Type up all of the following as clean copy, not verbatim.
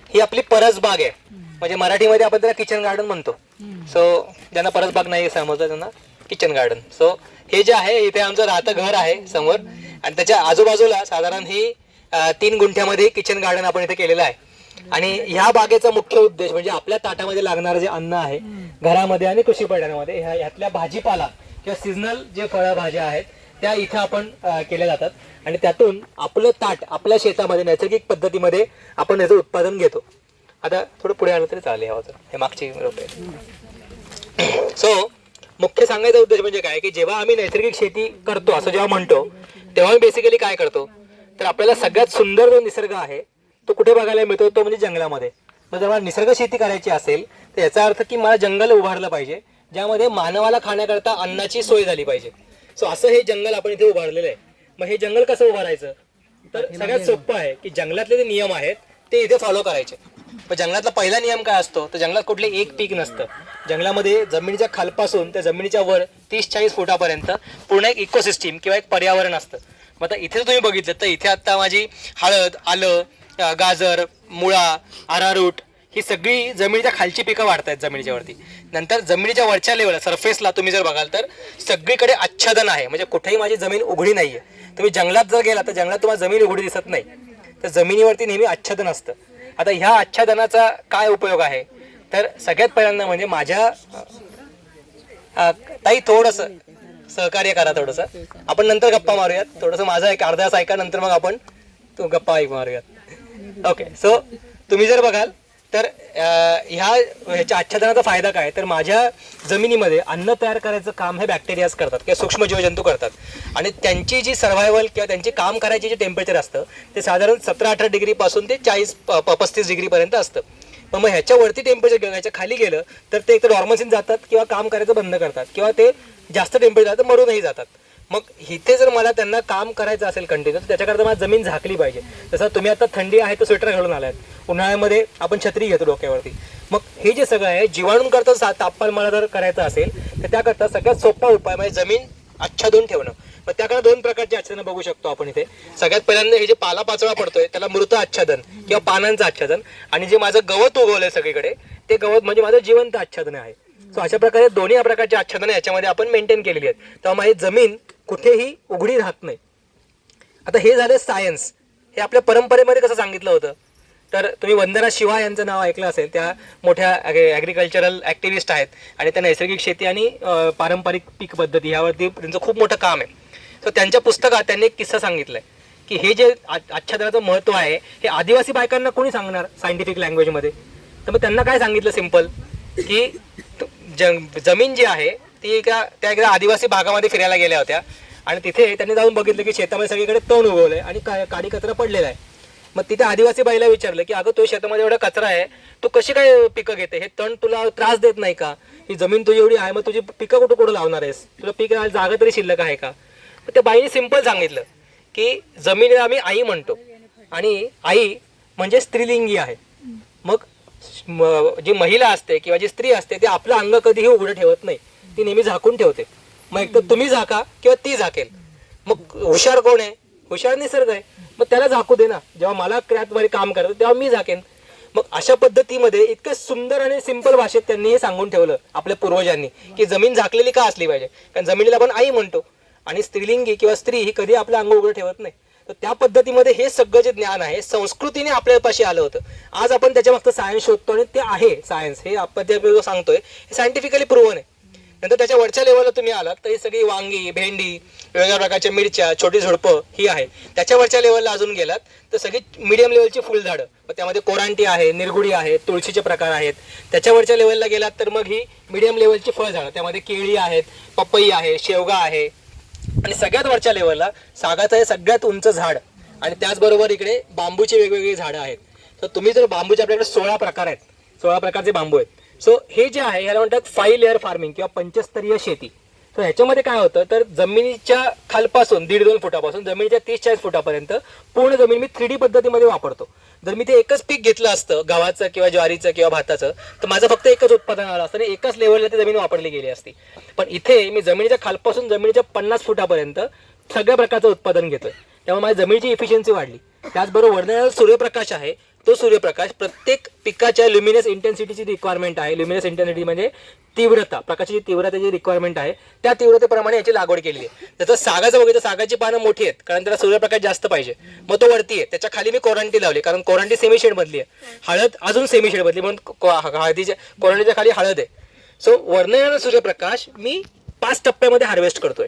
ही आपली परसबाग आहे, म्हणजे मराठीमध्ये आपण त्याला किचन गार्डन म्हणतो. सो ज्यांना परसबाग नाही समजलं त्यांना किचन गार्डन. सो हे जे आहे इथे आमचं राहतं घर आहे समोर, आणि त्याच्या आजूबाजूला साधारण ही 3 गुंठ्यामध्ये किचन गार्डन आपण इथे केलेलं आहे. आणि ह्या बागेचा मुख्य उद्देश म्हणजे आपल्या ताटामध्ये लागणारं जे अन्न आहे घरामध्ये आणि कृषी पैठणामध्ये ह्यातल्या भाजीपाला किंवा सीझनल जे फळभाज्या आहेत त्या इथे आपण केल्या जातात, आणि त्यातून आपलं ताट आपल्या शेतामध्ये नैसर्गिक पद्धतीमध्ये आपण याचं उत्पादन घेतो. आता थोडं पुढे आलं तरी चालेल, हे मागची रोपे. सो मुख्य सांगायचा उद्देश म्हणजे काय की जेव्हा आम्ही नैसर्गिक शेती करतो असं जेव्हा म्हणतो तेव्हा बेसिकली काय करतो तर आपल्याला सगळ्यात सुंदर जो निसर्ग आहे तो कुठे बघायला मिळतो, तो म्हणजे जंगलामध्ये. मग जर मला निसर्ग शेती करायची असेल तर याचा अर्थ की मला जंगल उभारलं पाहिजे ज्यामध्ये मानवाला खाण्याकरता अन्नाची सोय झाली पाहिजे. सो असं हे जंगल आपण इथे उभारलेलं आहे. मग हे जंगल कसं उभारायचं तर सगळ्यात सोपं आहे की जंगलातले जे नियम आहेत ते इथे फॉलो करायचे. पण जंगलातला पहिला नियम काय असतो तर जंगलात कुठले एक पीक नसतं. जंगलामध्ये जमिनीच्या खालपासून त्या जमिनीच्या वर 30-40 फुटापर्यंत पूर्ण एक इकोसिस्टीम किंवा एक पर्यावरण असतं. मग आता इथे तुम्ही बघितलं तर इथे आता माझी हळद, आलं, गाजर, मुळा, अरारूट ही सगळी जमिनीच्या खालची पिकं वाढत आहेत जमिनीच्या वरती. नंतर जमिनीच्या वरच्या लेवलला सरफेसला तुम्ही जर बघाल तर सगळीकडे आच्छादन आहे, म्हणजे कुठेही माझी जमीन उघडी नाहीये. तुम्ही जंगलात जर गेला तर जंगलात तुम्हाला जमीन उघडी दिसत नाही, तर जमिनीवरती नेहमी आच्छादन असतं. आता ह्या आच्छादनाचा काय उपयोग आहे तर सगळ्यात पहिल्यांदा म्हणजे माझ्या ताई थोडंसं सहकार्य करा, थोडंसं आपण नंतर गप्पा मारूयात. थोडंसं माझा एक अर्धा तास ऐका, नंतर मग आपण तो गप्पा मारूयात. ओके. सो तुम्ही जर बघाल तर ह्याच्या आच्छादनाचा फायदा काय तर माझ्या जमिनीमध्ये अन्न तयार करायचं काम हे बॅक्टेरियाज करतात किंवा सूक्ष्म जीवजंतू करतात, आणि त्यांची जी सर्व्हायवल किंवा त्यांची काम करायची जे टेम्परेचर असतं ते साधारण 17-18 डिग्रीपासून ते 40-35 डिग्रीपर्यंत असतं. पण मग ह्याच्यावरती टेम्परेचर गेलं, ह्याच्या खाली गेलं तर ते एक तर डॉर्मन्सीत जातात किंवा काम करायचं बंद करतात, किंवा ते जास्त टेम्परेचर तर मरूनही जातात. मग इथे जर मला त्यांना काम करायचं असेल कंटिन्यू तर त्याच्याकरता मला जमीन झाकली पाहिजे. जसं तुम्ही आता थंडी आहे तर स्वेटर घालून आलात, उन्हाळ्यामध्ये आपण छत्री घेतो डोक्यावरती. मग हे जे सगळं आहे जीवाणूंकरता तापमान मला जर करायचं असेल तर त्याकरता सगळ्यात सोपा उपाय म्हणजे जमीन आच्छादून ठेवणं. मग त्याकडे 2 प्रकारचे आच्छादन बघू शकतो आपण इथे. सगळ्यात पहिल्यांदा हे जे पालापाचोळा पडतोय त्याला मृत आच्छादन किंवा पानांचं आच्छादन, आणि जे माझं गवत उगवलंय सगळीकडे ते गवत म्हणजे माझं जिवंत आच्छादन आहे. सो अशा प्रकारे दोन्ही प्रकारचे आच्छादन याच्यामध्ये आपण मेंटेन केलेली आहेत, तेव्हा माझी जमीन कुठेही उघडी राहत नाही. आता हे झालं सायन्स. हे आपल्या परंपरेमध्ये कसं सांगितलं होतं तर तुम्ही वंदना शिवा यांचं नाव ऐकलं असेल. त्या मोठ्या ॲग्रिकल्चरल ॲक्टिव्हिस्ट आहेत आणि त्या नैसर्गिक शेती आणि पारंपरिक पीक पद्धती यावरती त्यांचं खूप मोठं काम आहे. तर त्यांच्या पुस्तकात त्यांनी एक किस्सा सांगितलाय की हे जे आच्छादनाचं महत्त्व आहे हे आदिवासी बायकांना कोणी सांगणार सायंटिफिक लँग्वेजमध्ये. तर मग त्यांना काय सांगितलं सिम्पल की जमीन जी आहे ती त्या एकदा आदिवासी भागामध्ये फिरायला गेल्या होत्या, आणि तिथे त्यांनी जाऊन बघितलं की शेतामध्ये सगळीकडे तण उगवलंय आणि काडी कचरा पडलेला आहे. मग तिथे आदिवासी बाईला विचारलं की अगं तो शेतामध्ये एवढा कचरा आहे, तू कशी काय पिकं घेते, हे तण तुला त्रास देत नाही का, ही जमीन तुझी एवढी आहे मग तुझी पिकं कुठं लावणार आहेस, तुला पीक जागा तरी शिल्लक आहे का. तर त्या बाईने सिम्पल सांगितलं की जमिनीला आम्ही आई म्हणतो आणि आई म्हणजे स्त्रीलिंगी आहे. मग जी महिला असते किंवा जी स्त्री असते ती आपलं अंग कधीही उघडं ठेवत नाही, ती नेहमी झाकून ठेवते. मग एक तर तुम्ही झाका किंवा ती झाकेल. मग हुशार कोण आहे, हुशार निसर्ग आहे, मग त्याला झाकू दे ना. जेव्हा मला त्याद्वारे काम करतो तेव्हा मी झाकेन. मग अशा पद्धतीमध्ये इतकं सुंदर आणि सिंपल भाषेत त्यांनी हे सांगून ठेवलं आपल्या पूर्वजांनी की जमीन झाकलेली का असली पाहिजे, कारण जमिनीला आपण आई म्हणतो आणि स्त्रीलिंगी किंवा स्त्री ही कधी आपलं अंग उघडं ठेवत नाही. तर त्या पद्धतीमध्ये हे सगळं जे ज्ञान आहे संस्कृतीने आपल्यापाशी आलं होतं. आज आपण त्याच्या मागचं सायन्स शोधतो आणि ते आहे सायन्स, हे आपण सांगतोय हे सायंटिफिकली प्रूव्हन आहे. नंतर त्याच्या वरच्या लेवलला तुम्ही आलात तर ही सगळी वांगी, भेंडी, वेगवेगळ्या प्रकारच्या मिरच्या, छोटी झुडपं ही आहे. त्याच्या वरच्या लेवलला अजून गेलात तर सगळी मीडियम लेवलची फुलझाडं, मग त्यामध्ये कोरांटी आहे, निरगुडी आहे, तुळशीचे प्रकार आहेत. त्याच्या वरच्या लेवलला गेलात तर मग ही मीडियम लेवलची फळझाडं, त्यामध्ये केळी आहेत, पपई आहे, शेवगा आहे, आणि सगळ्यात वरच्या लेवलला सागाचं हे सगळ्यात उंच झाड, आणि त्याचबरोबर इकडे बांबूची वेगवेगळी झाडं आहेत. तर तुम्ही जर बांबूचे आपल्याकडे 16 प्रकार आहेत, 16 प्रकारचे बांबू आहेत. सो हे जे आहे याला म्हणतात 5 लेअर फार्मिंग किंवा पंचस्तरीय शेती. तर ह्याच्यामध्ये काय होतं तर जमिनीच्या खालपासून 1.5-2 फुटापासून जमिनीच्या 30-40 फुटापर्यंत पूर्ण जमीन मी 3D पद्धतीमध्ये वापरतो. जर मी ते एकच पीक घेतलं असतं गव्हाचं किंवा ज्वारीचं किंवा भाताचं तर माझं फक्त एकच उत्पादन आलं असतं आणि एकाच लेवलला ती जमीन वापरली गेली असती. पण इथे मी जमिनीच्या खालपासून जमिनीच्या 50 फुटापर्यंत सगळ्या प्रकारचं उत्पादन घेतोय, त्यामुळे माझ्या जमिनीची इफिशियन्सी वाढली. त्याचबरोबर सूर्यप्रकाश आहे तो सूर्यप्रकाश प्रत्येक पिकाच्या ल्युमिनस इंटेन्सिटीची रिक्वायरमेंट आहे. ल्युमिनस इंटेन्सिटी म्हणजे तीव्रता, प्रकाशाची तीव्रता जी रिक्वायरमेंट आहे त्या तीव्रतेप्रमाणे याची लागवड केलेली आहे. जसं सागाचं बघितलं, सागाची पानं मोठी आहेत कारण त्याला सूर्यप्रकाश जास्त पाहिजे, मग तो वरती आहे. त्याच्या खाली मी कोरांटी लावली कारण कोरांटी सेमी शेड मधली आहे. हळद अजून सेमी शेड मधली म्हणून हळदीच्या कोरांटीच्या खाली हळद आहे. सो वर्ण येणारा सूर्यप्रकाश मी 5 टप्प्यामध्ये हार्वेस्ट करतोय.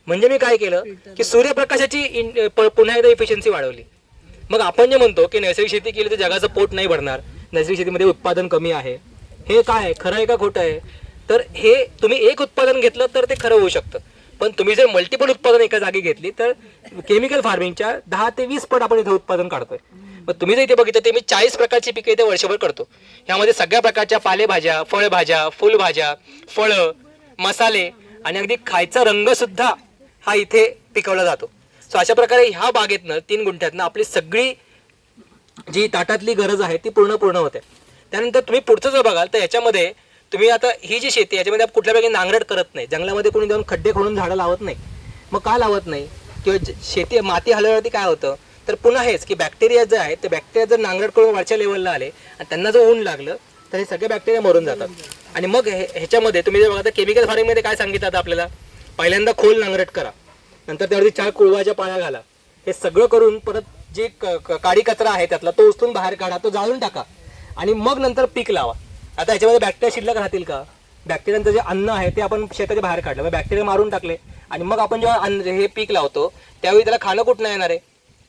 म्हणजे मी काय केलं की सूर्यप्रकाशाची पुन्हा एकदा इफिशियन्सी वाढवली. मग आपण जे म्हणतो की नैसर्गिक शेती केली तर जगाचं पोट नाही भरणार, नैसर्गिक शेतीमध्ये उत्पादन कमी आहे, हे काय आहे, खरं आहे का खोटं आहे? तर हे तुम्ही एक उत्पादन घेतलं तर ते खरं होऊ शकतं, पण तुम्ही जर मल्टिपल उत्पादन एका जागी घेतली तर केमिकल फार्मिंगच्या 10 ते 20 पट आपण इथे उत्पादन काढतोय. मग तुम्ही जर इथे बघितलं ते मी 40 प्रकारची पिकं इथे वर्षभर करतो. यामध्ये सगळ्या प्रकारच्या पालेभाज्या, फळभाज्या, फुलभाज्या, फळं, मसाले आणि अगदी खायचा रंग सुद्धा हा इथे पिकवला जातो. सो अशा प्रकारे ह्या बागेतनं 3 गुंठ्यातनं आपली सगळी जी ताटातली गरज आहे ती पूर्ण होते. त्यानंतर तुम्ही पुढचं जर बघाल तर याच्यामध्ये तुम्ही आता ही जी शेती याच्यामध्ये आपण कुठल्या प्रकारे नांगरट करत नाही. जंगलामध्ये कोणी जाऊन खड्डे खोडून झाडं लावत नाही. मग का लावत नाही किंवा शेती माती हलवल्यावरती काय होतं तर पुन्हा हेच की बॅक्टेरिया जे आहेत ते बॅक्टेरिया जर नांगरट करून वरच्या लेवलला आले आणि त्यांना जर ऊन लागलं तर हे सगळे बॅक्टेरिया मरून जातात. आणि मग ह्याच्यामध्ये तुम्ही जर बघा तर केमिकल फार्मिंगमध्ये काय सांगितलं आपल्याला, पहिल्यांदा खोल नांगरट करा, नंतर त्यावरती 4 कुळवाच्या पाळ्या घाला, हे सगळं करून परत जे काडी कचरा आहे त्यातला तो उचलून बाहेर काढा, तो जाळून टाका आणि मग नंतर पीक लावा. आता याच्यामध्ये बॅक्टेरिया शिल्लक राहतील का? बॅक्टेरियांचं जे अन्न आहे ते आपण शेताच्या बाहेर काढलं, मग बॅक्टेरिया मारून टाकले आणि मग आपण जेव्हा हे पीक लावतो त्यावेळी त्याला खाणं कुठं येणार आहे?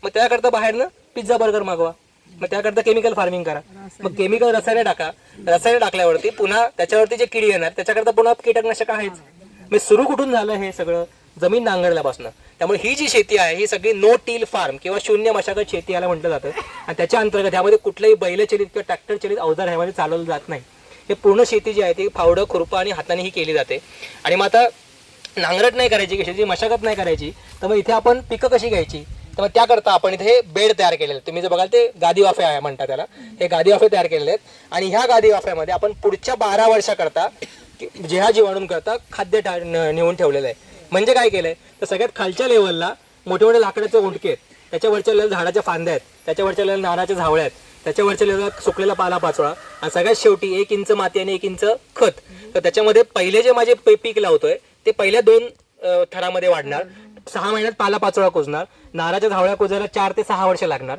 मग त्याकरता बाहेरनं पिझ्झा बर्गर मागवा, मग त्याकरता केमिकल फार्मिंग करा, मग केमिकल रसायने टाका, रसायने टाकल्यावरती पुन्हा त्याच्यावरती जे किडी येणार त्याच्याकरता पुन्हा कीटकनाशक आहेच. मग सुरू कुठून झालं हे सगळं? जमीन नांगरल्यापासून. त्यामुळे ही जी शेती आहे ही सगळी नो टील फार्म किंवा शून्य मशागत शेती याला म्हटलं जातं. आणि त्याच्या अंतर्गत ह्यामध्ये कुठल्याही बैलचलित किंवा ट्रॅक्टर चलित अवजार ह्यामध्ये चालवलं जात नाही. हे पूर्ण शेती जी आहे ती फावडं, खुरपं आणि हाताने ही केली जाते. आणि मग आता नांगरट नाही करायची, शेतीची मशागत नाही करायची, तर मग इथे आपण पिकं कशी घ्यायची? तर मग त्याकरता आपण इथे बेड तयार केलेले आहेत. तुम्ही जर बघाल ते गादी वाफे आहे म्हणतात त्याला, हे गादी वाफे तयार केलेले आहेत. आणि ह्या गादी वाफ्यामध्ये आपण पुढच्या 12 वर्षाकरता ह्या जीवाणूंकरता खाद्य नेऊन ठेवलेलं आहे. म्हणजे काय केलंय तर सगळ्यात खालच्या लेवलला मोठे मोठे लाकडाचे ओंडके आहेत, त्याच्यावरच्या लेवल झाडाच्या फांद्या आहेत, त्याच्यावरच्या लेवल नारळाच्या झावळ्या आहेत, त्याच्यावरच्या लेवल सुकलेला पालापाचोळा आणि सगळ्यात शेवटी 1 इंच माती आणि 1 इंच खत. तर त्याच्यामध्ये पहिले जे माझे पीक लावतोय ते पहिल्या 2 थरामध्ये वाढणार, 6 महिन्यात पालापाचोळा कुजणार, नारळाच्या झावळ्या कुजायला 4 ते 6 वर्ष लागणार,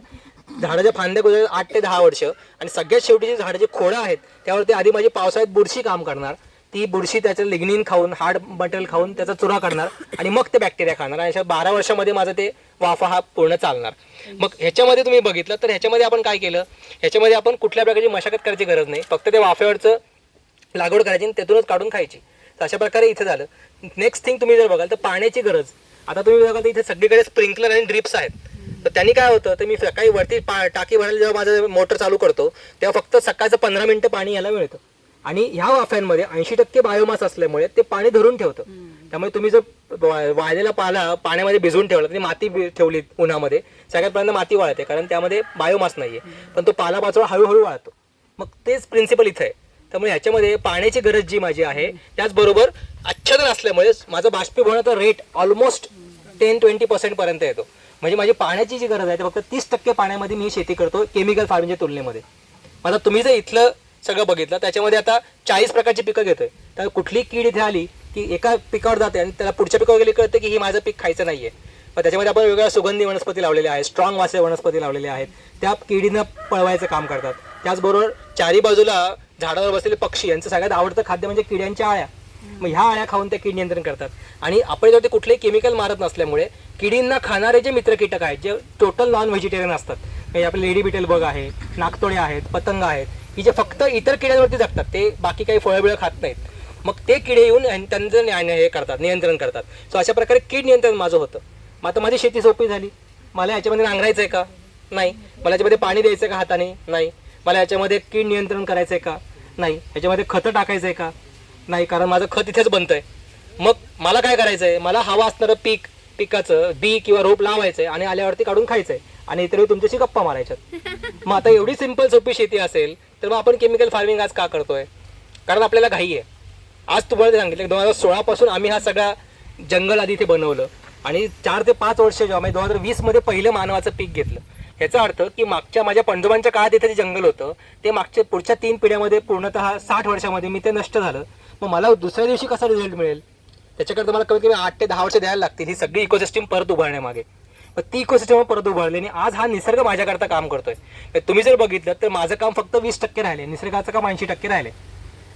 झाडाच्या फांद्या कुजायला 8 ते 10 वर्ष आणि सगळ्यात शेवटी जे झाडाची खोडं आहेत त्यावरती आधी माझी पावसाळ्यात बुरशी काम करणार. ती बुरशी त्याचं लिग्निन खाऊन, हार्ड मटेरियल खाऊन त्याचा चुरा करणार आणि मग ते बॅक्टेरिया खाणार आणि अशा 12 वर्षामध्ये माझं ते वाफा हा पूर्ण चालणार. मग ह्याच्यामध्ये तुम्ही बघितलं तर ह्याच्यामध्ये आपण काय केलं, ह्याच्यामध्ये आपण कुठल्या प्रकारची मशागत करायची गरज नाही, फक्त ते वाफ्यावरचं लागवड करायची आणि त्यातूनच काढून खायची. तर अशा प्रकारे इथे झालं. नेक्स्ट थिंग तुम्ही जर बघाल तर पाण्याची गरज. आता तुम्ही बघाल तर इथे सगळीकडे स्प्रिंकलर आणि ड्रिप्स आहेत. तर त्यांनी काय होतं तर मी सकाळी वरती टाकी भरायला जेव्हा माझं मोटर चालू करतो तेव्हा फक्त सकाळचं 15 मिनिटं पाणी यायला मिळतं आणि ह्या वाफ्यांमध्ये 80% बायोमास असल्यामुळे ते पाणी धरून ठेवतं. त्यामुळे तुम्ही जर वाळलेला पाला पाण्यामध्ये भिजवून ठेवला तरी माती ठेवली उन्हामध्ये, सगळ्यात पहिल्यांदा माती वाळते कारण त्यामध्ये बायोमास नाहीये, पण तो पालापाचोळा हळूहळू वाळतो. मग तेच प्रिन्सिपल इथं आहे. त्यामुळे ह्याच्यामध्ये पाण्याची गरज जी माझी आहे त्याचबरोबर आच्छादन असल्यामुळे माझं बाष्पीभवनाचा रेट ऑलमोस्ट 10-20% पर्यंत येतो. म्हणजे माझी पाण्याची जी गरज आहे ते फक्त 30% पाण्यामध्ये मी शेती करतो केमिकल फार्मिंगच्या तुलनेमध्ये. आता तुम्ही जर इथलं सगळं बघितलं त्याच्यामध्ये आता 40 प्रकारची पिकं घेतोय, तर कुठली कीड इथे आली की एका पिकावर जाते आणि त्याला पुढच्या पिकावर गेली कळते की ही माझं पीक खायचं नाहीये. मग त्याच्यामध्ये आपण वेगवेगळ्या सुगंधी वनस्पती लावलेल्या आहेत, स्ट्रॉंग वासे वनस्पती लावलेल्या आहेत, त्या किडीनं पळवायचं काम करतात. त्याचबरोबर चारी बाजूला झाडावर बसलेले पक्षी यांचं सगळ्यात आवडतं खाद्य म्हणजे किड्यांच्या आळ्या. मग ह्या आळ्या खाऊन त्या कीड नियंत्रण करतात. आणि आपण जेव्हा ते कुठलेही केमिकल मारत नसल्यामुळे किडींना खाणारे जे मित्र कीटक आहेत जे टोटल नॉन व्हेजिटेरियन असतात, म्हणजे आपले लेडी बिटेल बग आहे, नाकतोडे आहेत, पतंग आहेत, की जे फक्त इतर किड्यांवरती जगतात, ते बाकी काही फळबिळं खात नाहीत. मग ते किडे येऊन त्यांचं हे करतात, नियंत्रण करतात. सो अशा प्रकारे कीड नियंत्रण माझं होतं. मग आता माझी शेती सोपी झाली. मला याच्यामध्ये नांगरायचं आहे का? नाही. मला याच्यामध्ये पाणी द्यायचं का हाताने? नाही. मला याच्यामध्ये कीड नियंत्रण करायचं आहे का? नाही. याच्यामध्ये खतं टाकायचं आहे का? नाही, कारण माझं खत इथेच बनतंय. मग मला काय करायचं आहे, मला हवा असणारं पिकाचं बी किंवा रोप लावायचंय आणि आल्यावरती काढून खायचंय आणि इतर तुमच्याशी गप्पा मारायच्यात. मग आता एवढी सिंपल सोपी शेती असेल तर मग आपण केमिकल फार्मिंग आज का करतोय? कारण आपल्याला घाई आहे. आज तुम्हाला सांगितलं 2016 पासून आम्ही हा सगळा जंगल आधी इथे बनवलं आणि 4 ते 5 वर्ष जेव्हा म्हणजे 2020 मध्ये पहिलं मानवाचं पीक घेतलं याचा अर्थ की मागच्या माझ्या पणजोबांच्या काळात इथे जे जंगल होतं ते मागच्या पुढच्या 3 पिढ्यामध्ये पूर्णतः 60 वर्षामध्ये मी ते नष्ट झालं. मग मला दुसऱ्या दिवशी कसा रिझल्ट मिळेल? त्याच्याकरता मला कमीत कमी 8 ते 10 वर्ष द्यायला लागतील ही सगळी इकोसिस्टीम परत उभारण्यामागे. मग ती इकोसिस्टीम परत उभारली आणि आज हा निसर्ग माझ्याकरता काम करतोय. तुम्ही जर बघितलं तर माझं काम फक्त 20% राहिले, निसर्गाचं काम 80% राहिले.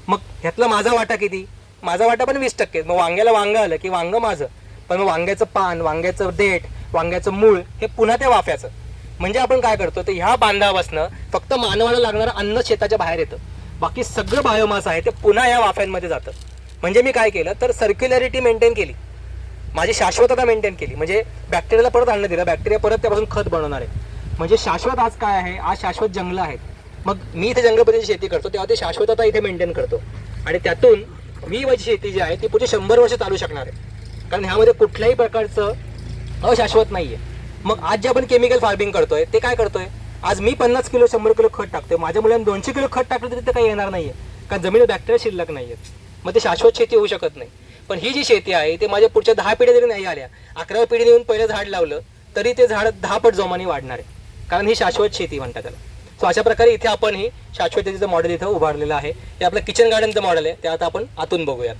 मग ह्यातला माझा वाटा किती? माझा वाटा पण 20%. मग वांग्याला वांगं आलं की वांगं माझं, पण मग वांग्याचं पान, वांग्याचं देठ, वांग्याचं मूळ हे पुन्हा त्या वाफ्याचं. म्हणजे आपण काय करतो तर ह्या बांधापासनं फक्त मानवाला लागणारं अन्न शेताच्या बाहेर येतं, बाकी सगळं बायोमास आहे ते पुन्हा या वाफ्यांमध्ये जातं. म्हणजे मी काय केलं तर सर्क्युलॅरिटी मेंटेन केली, माझी शाश्वतता मेंटेन केली. म्हणजे बॅक्टेरियाला परत आणलं दिलं, बॅक्टेरिया परत त्यापासून खत बनवणार आहे. म्हणजे शाश्वत आज काय आहे? आज शाश्वत जंगलं आहेत. मग मी इथे जंगल पद्धतीची शेती करतो तेव्हा ते शाश्वतता इथे मेंटेन करतो आणि त्यातून मी माझी शेती जी आहे ती पुढे 100 वर्ष चालू शकणार आहे, कारण ह्यामध्ये कुठल्याही प्रकारचं अशाश्वत नाही आहे. मग आज जे आपण केमिकल फार्मिंग करतोय ते काय करतोय? आज मी 50 किलो 100 किलो खत टाकतोय, माझ्या मुलांनी 200 किलो खत टाकलं तरी ते काही येणार नाही आहे, कारण जमिनीत बॅक्टेरिया शिल्लक नाही आहेत. मग ते शाश्वत शेती होऊ शकत नाही. पण ही जी शेती आहे ते माझ्या पुढच्या 10 पिढ्या जरी नाही आल्या, 11व्या पिढीने येऊन पहिलं झाड लावलं तरी ते झाड 10 पट जोमाने वाढणार आहे, कारण ही शाश्वत शेती म्हणतात त्याला. सो अशा प्रकारे इथे आपण ही शाश्वत शेतीचं मॉडेल इथं उभारलेलं आहे. हे आपलं किचन गार्डनचं मॉडेल आहे, ते आता आपण आतून बघूयात.